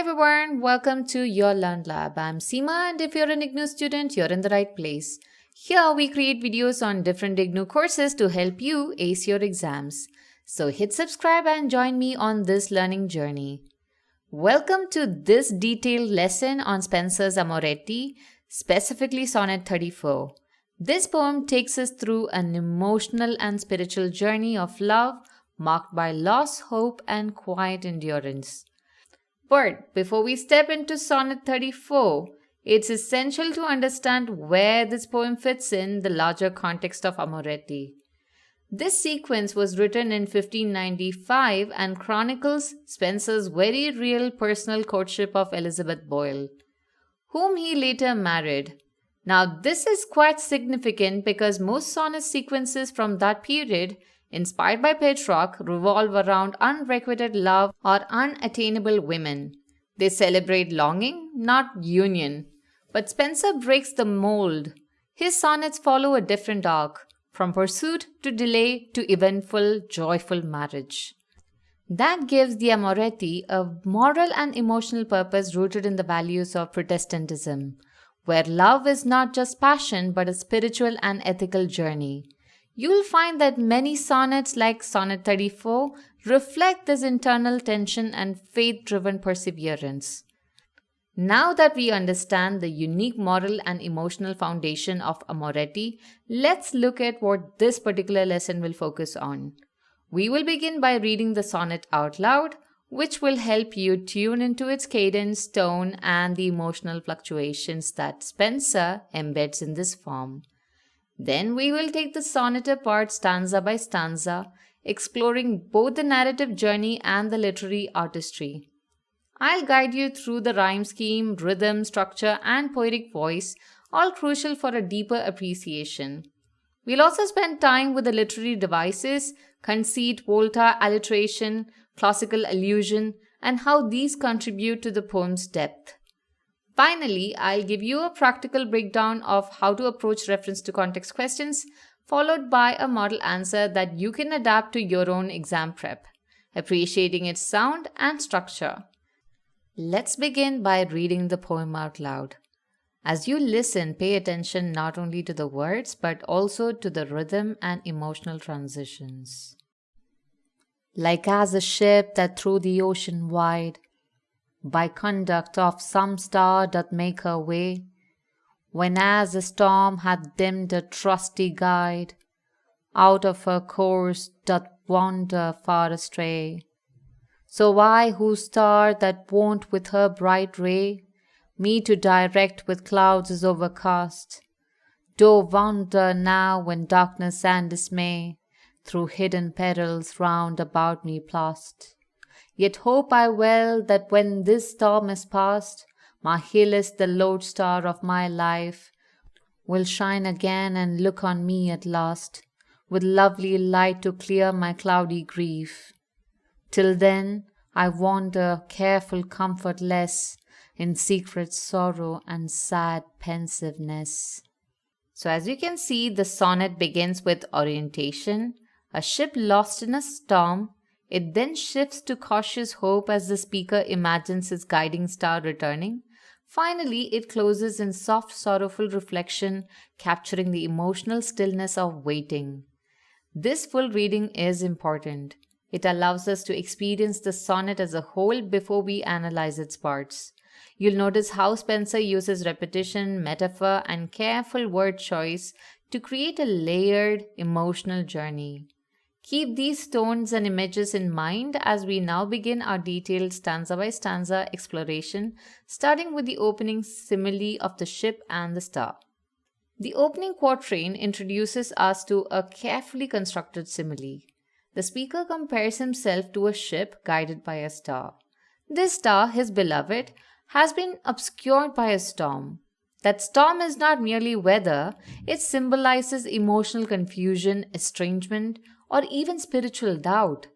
everyone, welcome to your Learn Lab. I'm Seema, and if you're an IGNOU student, you're in the right place. Here we create videos on different IGNOU courses to help you ace your exams. So hit subscribe and join me on this learning journey. Welcome to this detailed lesson on Spenser's Amoretti, specifically Sonnet 34. This poem takes us through an emotional and spiritual journey of love marked by loss, hope, and quiet endurance. But before we step into Sonnet 34, it's essential to understand where this poem fits in the larger context of Amoretti. This sequence was written in 1595 and chronicles Spenser's very real personal courtship of Elizabeth Boyle, whom he later married. Now, this is quite significant because most sonnet sequences from that period, inspired by Petrarch, revolve around unrequited love or unattainable women. They celebrate longing, not union. But Spenser breaks the mold. His sonnets follow a different arc, from pursuit to delay to eventful, joyful marriage. That gives the Amoretti a moral and emotional purpose rooted in the values of Protestantism, where love is not just passion but a spiritual and ethical journey. You will find that many sonnets like Sonnet 34 reflect this internal tension and faith-driven perseverance. Now that we understand the unique moral and emotional foundation of Amoretti, let's look at what this particular lesson will focus on. We will begin by reading the sonnet out loud, which will help you tune into its cadence, tone, and the emotional fluctuations that Spenser embeds in this form. Then we will take the sonnet apart stanza by stanza, exploring both the narrative journey and the literary artistry. I'll guide you through the rhyme scheme, rhythm, structure, and poetic voice, all crucial for a deeper appreciation. We'll also spend time with the literary devices, conceit, volta, alliteration, classical allusion, and how these contribute to the poem's depth. Finally, I'll give you a practical breakdown of how to approach reference to context questions, followed by a model answer that you can adapt to your own exam prep, appreciating its sound and structure. Let's begin by reading the poem out loud. As you listen, pay attention not only to the words but also to the rhythm and emotional transitions. Like as a ship that through the ocean wide, by conduct of some star doth make her way, when as a storm hath dimmed a trusty guide, out of her course doth wander far astray. So I, whose star that wont with her bright ray me to direct with clouds is overcast, do wander now when darkness and dismay through hidden perils round about me plast. Yet hope I well that when this storm is past, my hill is the lodestar of my life, will shine again and look on me at last, with lovely light to clear my cloudy grief. Till then I wander careful, comfortless, in secret sorrow and sad pensiveness. So as you can see, the sonnet begins with orientation, a ship lost in a storm. It then shifts to cautious hope as the speaker imagines his guiding star returning. Finally, it closes in soft, sorrowful reflection, capturing the emotional stillness of waiting. This full reading is important. It allows us to experience the sonnet as a whole before we analyze its parts. You'll notice how Spenser uses repetition, metaphor, and careful word choice to create a layered, emotional journey. Keep these tones and images in mind as we now begin our detailed stanza-by-stanza exploration, starting with the opening simile of the ship and the star. The opening quatrain introduces us to a carefully constructed simile. The speaker compares himself to a ship guided by a star. This star, his beloved, has been obscured by a storm. That storm is not merely weather, it symbolizes emotional confusion, estrangement, or even spiritual doubt.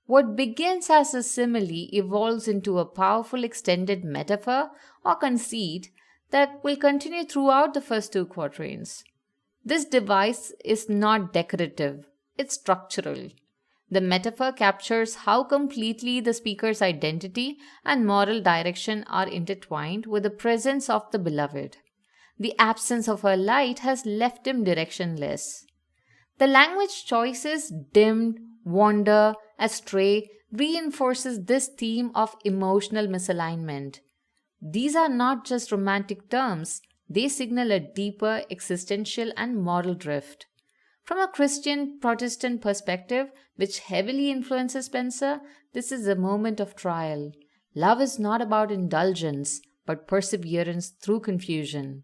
What begins as a simile evolves into a powerful extended metaphor or conceit that will continue throughout the first two quatrains. This device is not decorative, it's structural. The metaphor captures how completely the speaker's identity and moral direction are intertwined with the presence of the beloved. The absence of her light has left him directionless. The language choices dimmed, wander, astray reinforces this theme of emotional misalignment. These are not just romantic terms, they signal a deeper existential and moral drift. From a Christian Protestant perspective, which heavily influences Spenser, this is a moment of trial. Love is not about indulgence, but perseverance through confusion.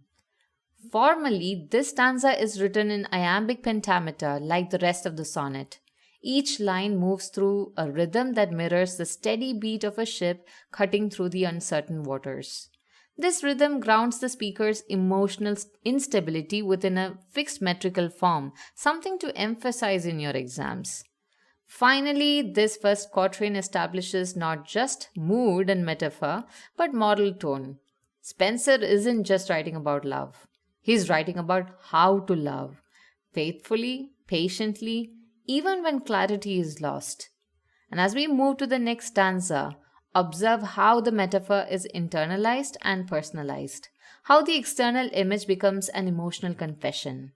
Formally, this stanza is written in iambic pentameter like the rest of the sonnet. Each line moves through a rhythm that mirrors the steady beat of a ship cutting through the uncertain waters. This rhythm grounds the speaker's emotional instability within a fixed metrical form, something to emphasize in your exams. Finally, this first quatrain establishes not just mood and metaphor, but moral tone. Spenser isn't just writing about love. He's writing about how to love, faithfully, patiently, even when clarity is lost. And as we move to the next stanza, observe how the metaphor is internalized and personalized, how the external image becomes an emotional confession.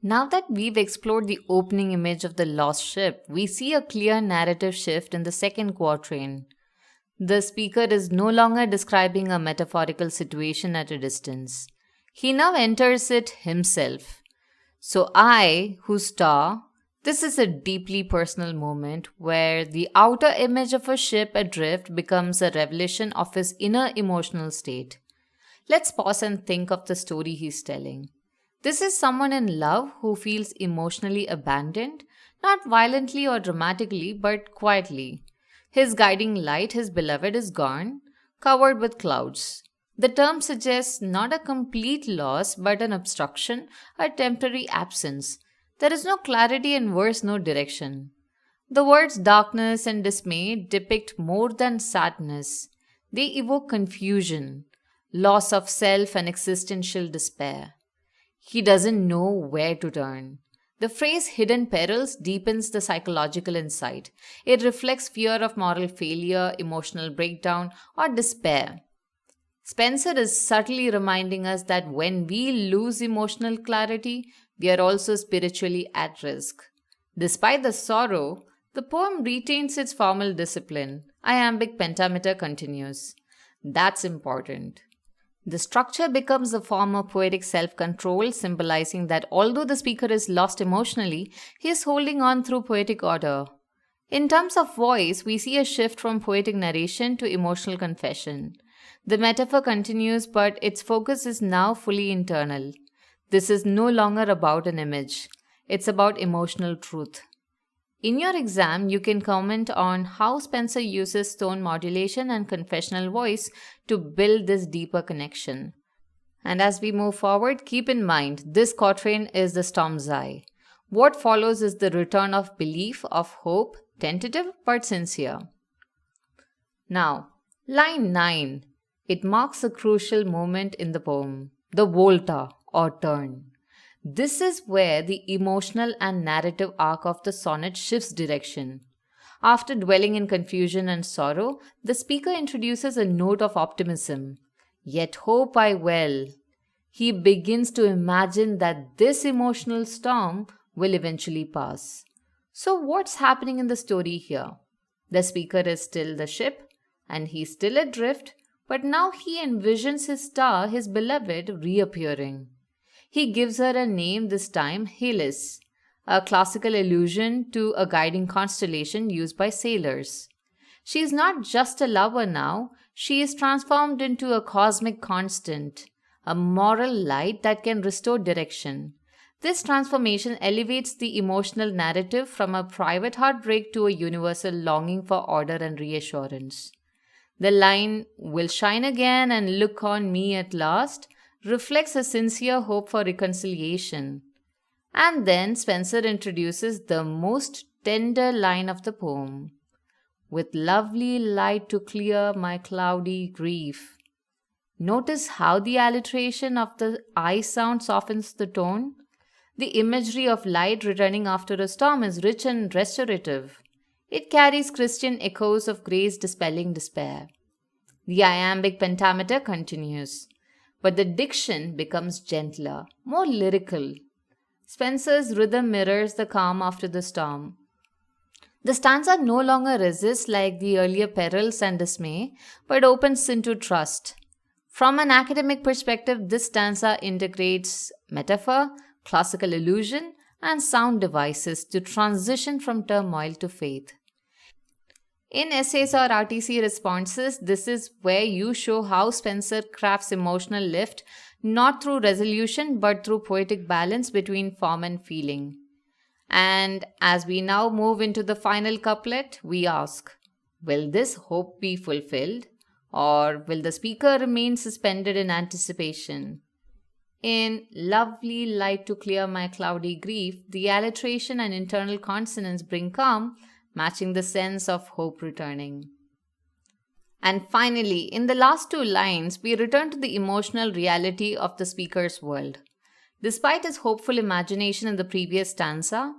Now that we've explored the opening image of the lost ship, we see a clear narrative shift in the second quatrain. The speaker is no longer describing a metaphorical situation at a distance. He now enters it himself. So I, who star, this is a deeply personal moment where the outer image of a ship adrift becomes a revelation of his inner emotional state. Let's pause and think of the story he's telling. This is someone in love who feels emotionally abandoned, not violently or dramatically, but quietly. His guiding light, his beloved, is gone, covered with clouds. The term suggests not a complete loss, but an obstruction, a temporary absence. There is no clarity and worse, no direction. The words darkness and dismay depict more than sadness. They evoke confusion, loss of self, and existential despair. He doesn't know where to turn. The phrase hidden perils deepens the psychological insight. It reflects fear of moral failure, emotional breakdown, or despair. Spenser is subtly reminding us that when we lose emotional clarity, we are also spiritually at risk. Despite the sorrow, the poem retains its formal discipline. Iambic pentameter continues. That's important. The structure becomes a form of poetic self-control, symbolizing that although the speaker is lost emotionally, he is holding on through poetic order. In terms of voice, we see a shift from poetic narration to emotional confession. The metaphor continues, but its focus is now fully internal. This is no longer about an image. It's about emotional truth. In your exam, you can comment on how Spenser uses tone modulation and confessional voice to build this deeper connection. And as we move forward, keep in mind this quatrain is the storm's eye. What follows is the return of belief, of hope, tentative but sincere. Now, line 9. It marks a crucial moment in the poem, the volta or turn. This is where the emotional and narrative arc of the sonnet shifts direction. After dwelling in confusion and sorrow, the speaker introduces a note of optimism. Yet hope I well. He begins to imagine that this emotional storm will eventually pass. So what's happening in the story here? The speaker is still the ship, and he's still adrift, but now he envisions his star, his beloved, reappearing. He gives her a name, this time Hellas, a classical allusion to a guiding constellation used by sailors. She is not just a lover now, she is transformed into a cosmic constant, a moral light that can restore direction. This transformation elevates the emotional narrative from a private heartbreak to a universal longing for order and reassurance. The line, "will shine again and look on me at last," reflects a sincere hope for reconciliation. And then Spenser introduces the most tender line of the poem. "With lovely light to clear my cloudy grief." Notice how the alliteration of the I sound softens the tone. The imagery of light returning after a storm is rich and restorative. It carries Christian echoes of grace dispelling despair. The iambic pentameter continues, but the diction becomes gentler, more lyrical. Spenser's rhythm mirrors the calm after the storm. The stanza no longer resists like the earlier perils and dismay, but opens into trust. From an academic perspective, this stanza integrates metaphor, classical allusion, and sound devices to transition from turmoil to faith. In essays or RTC responses, this is where you show how Spenser crafts emotional lift not through resolution but through poetic balance between form and feeling. And as we now move into the final couplet, we ask, will this hope be fulfilled, or will the speaker remain suspended in anticipation? In lovely light to clear my cloudy grief, the alliteration and internal consonants bring calm, matching the sense of hope returning. And finally, in the last two lines, we return to the emotional reality of the speaker's world. Despite his hopeful imagination in the previous stanza,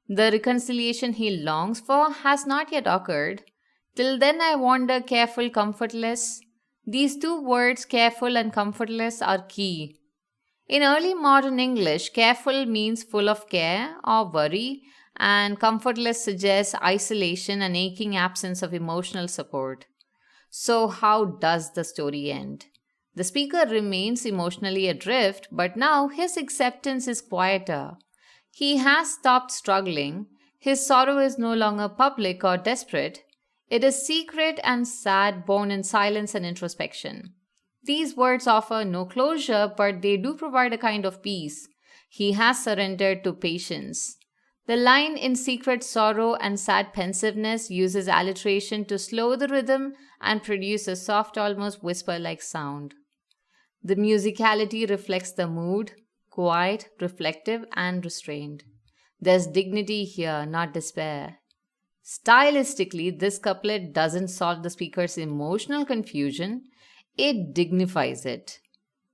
the reconciliation he longs for has not yet occurred. Till then I wander careful, comfortless. These two words, careful and comfortless, are key. In early modern English, careful means full of care or worry, and comfortless suggests isolation and aching absence of emotional support. So, how does the story end? The speaker remains emotionally adrift, but now his acceptance is quieter. He has stopped struggling. His sorrow is no longer public or desperate. It is secret and sad, born in silence and introspection. These words offer no closure, but they do provide a kind of peace. He has surrendered to patience. The line in secret sorrow and sad pensiveness uses alliteration to slow the rhythm and produce a soft, almost whisper-like sound. The musicality reflects the mood, quiet, reflective, and restrained. There's dignity here, not despair. Stylistically, this couplet doesn't solve the speaker's emotional confusion, it dignifies it.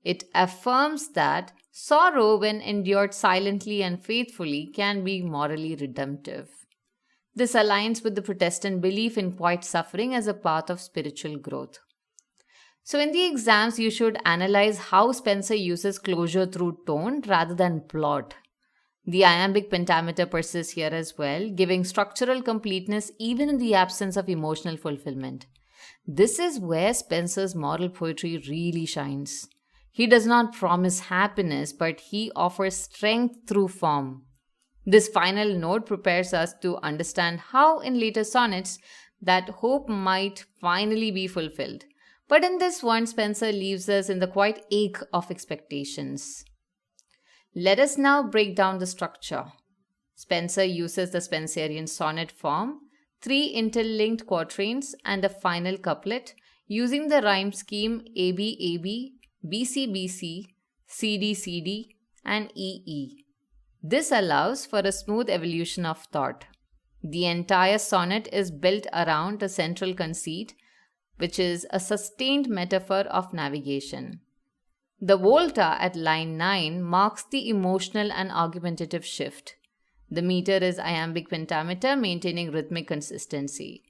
It affirms that sorrow, when endured silently and faithfully, can be morally redemptive. This aligns with the Protestant belief in quiet suffering as a path of spiritual growth. So in the exams, you should analyze how Spenser uses closure through tone rather than plot. The iambic pentameter persists here as well, giving structural completeness even in the absence of emotional fulfillment. This is where Spenser's moral poetry really shines. He does not promise happiness, but he offers strength through form. This final note prepares us to understand how in later sonnets that hope might finally be fulfilled. But in this one, Spenser leaves us in the quiet ache of expectations. Let us now break down the structure. Spenser uses the Spenserian sonnet form, 3 interlinked quatrains and a final couplet using the rhyme scheme AB-AB, BC-BC, CD-CD, and EE. This allows for a smooth evolution of thought. The entire sonnet is built around a central conceit, which is a sustained metaphor of navigation. The volta at line 9 marks the emotional and argumentative shift. The meter is iambic pentameter, maintaining rhythmic consistency.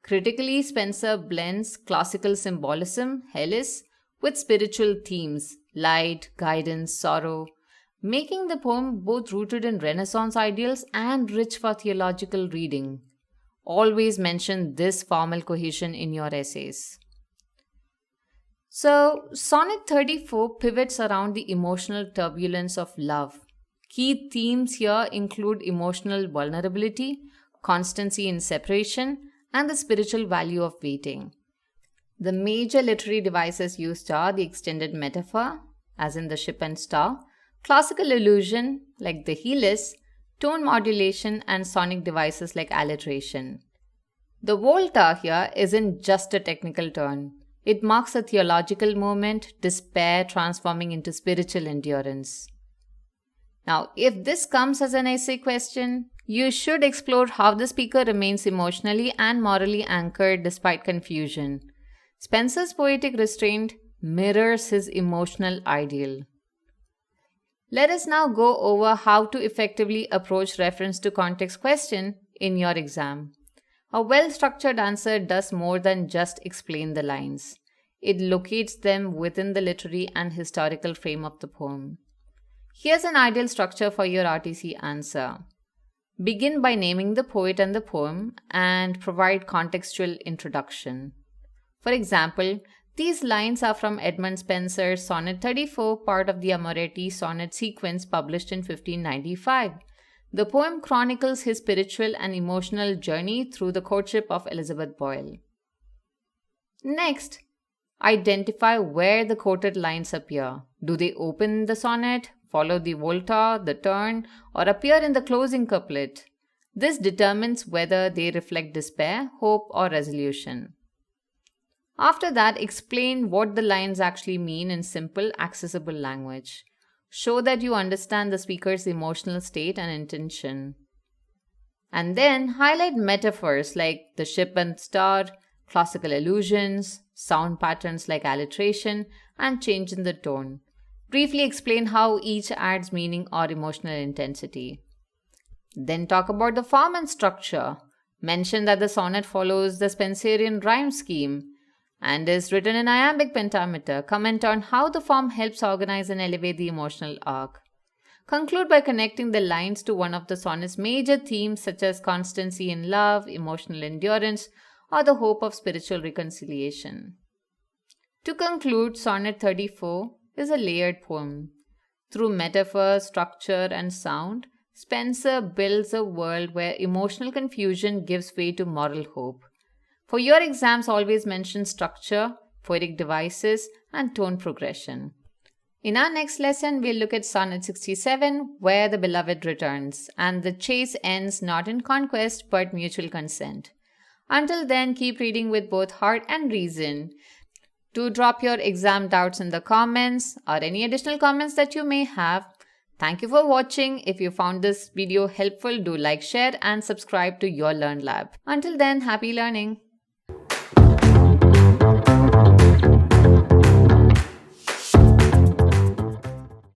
Critically, Spenser blends classical symbolism, Hellas, with spiritual themes, light, guidance, sorrow, making the poem both rooted in Renaissance ideals and rich for theological reading. Always mention this formal cohesion in your essays. So, Sonnet 34 pivots around the emotional turbulence of love. Key themes here include emotional vulnerability, constancy in separation, and the spiritual value of waiting. The major literary devices used are the extended metaphor, as in the ship and star, classical allusion, like the Hellas, tone modulation, and sonic devices like alliteration. The volta here isn't just a technical turn. It marks a theological moment, despair transforming into spiritual endurance. Now, if this comes as an essay question, you should explore how the speaker remains emotionally and morally anchored despite confusion. Spenser's poetic restraint mirrors his emotional ideal. Let us now go over how to effectively approach reference to context question in your exam. A well-structured answer does more than just explain the lines. It locates them within the literary and historical frame of the poem. Here's an ideal structure for your RTC answer. Begin by naming the poet and the poem and provide contextual introduction. For example, these lines are from Edmund Spenser's Sonnet 34, part of the Amoretti sonnet sequence published in 1595. The poem chronicles his spiritual and emotional journey through the courtship of Elizabeth Boyle. Next, identify where the quoted lines appear. Do they open the sonnet, follow the volta, the turn, or appear in the closing couplet? This determines whether they reflect despair, hope, or resolution. After that, explain what the lines actually mean in simple, accessible language. Show that you understand the speaker's emotional state and intention. And then highlight metaphors like the ship and star, classical allusions, sound patterns like alliteration, and change in the tone. Briefly explain how each adds meaning or emotional intensity. Then talk about the form and structure. Mention that the sonnet follows the Spenserian rhyme scheme and is written in iambic pentameter. Comment on how the form helps organize and elevate the emotional arc. Conclude by connecting the lines to one of the sonnet's major themes such as constancy in love, emotional endurance, or the hope of spiritual reconciliation. To conclude, Sonnet 34 is a layered poem. Through metaphor, structure, and sound, Spenser builds a world where emotional confusion gives way to moral hope. For your exams, always mention structure, poetic devices, and tone progression. In our next lesson, we'll look at Sonnet 67, where the beloved returns, and the chase ends not in conquest but mutual consent. Until then, keep reading with both heart and reason. Do drop your exam doubts in the comments or any additional comments that you may have. Thank you for watching. If you found this video helpful, do like, share, and subscribe to Your Learn Lab. Until then, happy learning.